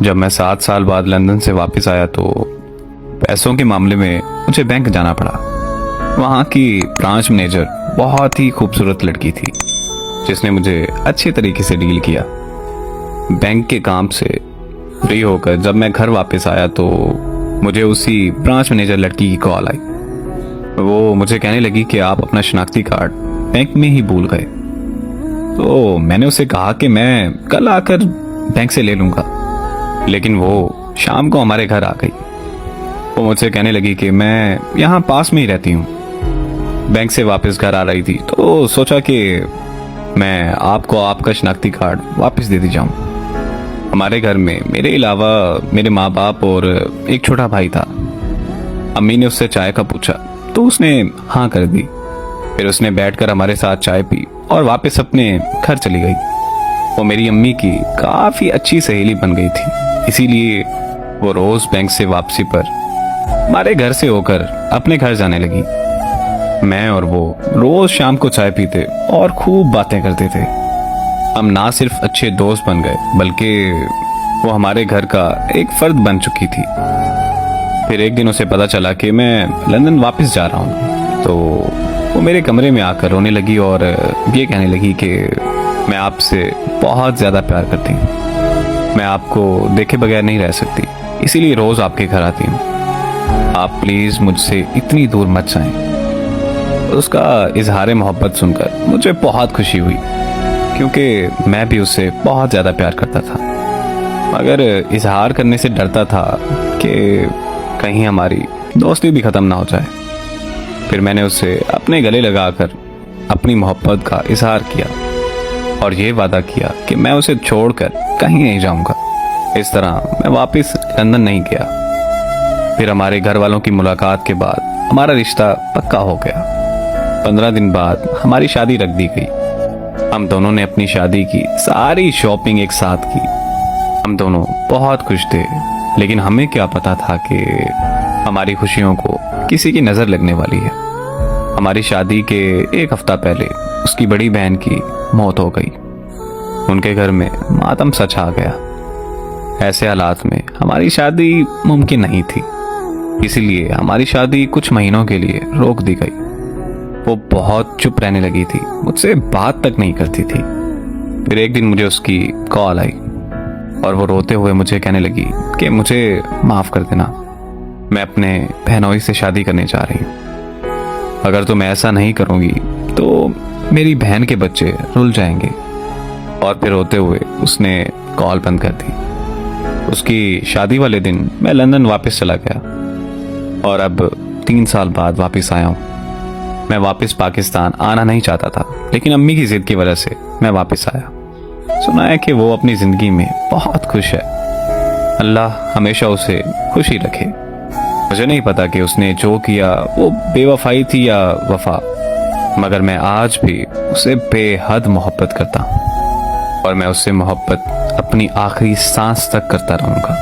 जब मैं 7 साल बाद लंदन से वापस आया तो पैसों के मामले में मुझे बैंक जाना पड़ा। वहाँ की ब्रांच मैनेजर बहुत ही खूबसूरत लड़की थी जिसने मुझे अच्छे तरीके से डील किया। बैंक के काम से फ्री होकर जब मैं घर वापस आया तो मुझे उसी ब्रांच मैनेजर लड़की की कॉल आई। वो मुझे कहने लगी कि आप अपना शनाख्ती कार्ड बैंक में ही भूल गए। तो मैंने उसे कहा कि मैं कल आकर बैंक से ले लूंगा, लेकिन वो शाम को हमारे घर आ गई। वो मुझसे कहने लगी कि मैं यहाँ पास में ही रहती हूँ। बैंक से वापस घर आ रही थी तो सोचा कि मैं आपको आपका शनाख्ती कार्ड वापस दे दी जाऊँ। हमारे घर में मेरे अलावा मेरे माँ बाप और एक छोटा भाई था। अम्मी ने उससे चाय का पूछा तो उसने हाँ कर दी। फिर उसने बैठकर हमारे साथ चाय पी और वापस अपने घर चली गई। वो मेरी अम्मी की काफ़ी अच्छी सहेली बन गई थी, इसीलिए वो रोज़ बैंक से वापसी पर हमारे घर से होकर अपने घर जाने लगी। मैं और वो रोज़ शाम को चाय पीते और खूब बातें करते थे। हम ना सिर्फ अच्छे दोस्त बन गए बल्कि वो हमारे घर का एक फर्द बन चुकी थी। फिर एक दिन उसे पता चला कि मैं लंदन वापस जा रहा हूँ तो वो मेरे कमरे में आकर रोने लगी और ये कहने लगी कि मैं आपसे बहुत ज़्यादा प्यार करती हूँ। मैं आपको देखे बगैर नहीं रह सकती, इसीलिए रोज़ आपके घर आती हूँ। आप प्लीज़ मुझसे इतनी दूर मत जाएं। उसका इजहार मोहब्बत सुनकर मुझे बहुत खुशी हुई क्योंकि मैं भी उससे बहुत ज़्यादा प्यार करता था, मगर इजहार करने से डरता था कि कहीं हमारी दोस्ती भी ख़त्म ना हो जाए। फिर मैंने उसे अपने गले लगाकर अपनी मोहब्बत का इजहार किया और ये वादा किया कि मैं उसे छोड़कर कहीं नहीं जाऊंगा। इस तरह मैं वापस लंदन नहीं गया। फिर हमारे घर वालों की मुलाकात के बाद हमारा रिश्ता पक्का हो गया। 15 दिन बाद हमारी शादी रख दी गई। हम दोनों ने अपनी शादी की सारी शॉपिंग एक साथ की। हम दोनों बहुत खुश थे, लेकिन हमें क्या पता था कि हमारी खुशियों को किसी की नज़र लगने वाली है। हमारी शादी के एक हफ्ता पहले उसकी बड़ी बहन की मौत हो गई। उनके घर में मातम सा छा गया। ऐसे हालात में हमारी शादी मुमकिन नहीं थी, इसीलिए हमारी शादी कुछ महीनों के लिए रोक दी गई। वो बहुत चुप रहने लगी थी, मुझसे बात तक नहीं करती थी। फिर एक दिन मुझे उसकी कॉल आई और वो रोते हुए मुझे कहने लगी कि मुझे माफ़ कर देना, मैं अपने बहनोई से शादी करने जा रही हूँ। अगर तुम ऐसा नहीं करोगी तो मेरी बहन के बच्चे रुल जाएंगे। और फिर रोते हुए उसने कॉल बंद कर दी। उसकी शादी वाले दिन मैं लंदन वापस चला गया और अब 3 साल बाद वापस आया हूँ। मैं वापस पाकिस्तान आना नहीं चाहता था, लेकिन अम्मी की जिद की वजह से मैं वापस आया। सुना है कि वो अपनी ज़िंदगी में बहुत खुश है। अल्लाह हमेशा उसे खुश ही रखे। मुझे नहीं पता कि उसने जो किया वो बेवफाई थी या वफा, मगर मैं आज भी उसे बेहद मोहब्बत करता हूँ और मैं उससे मोहब्बत अपनी आखिरी सांस तक करता रहूँगा।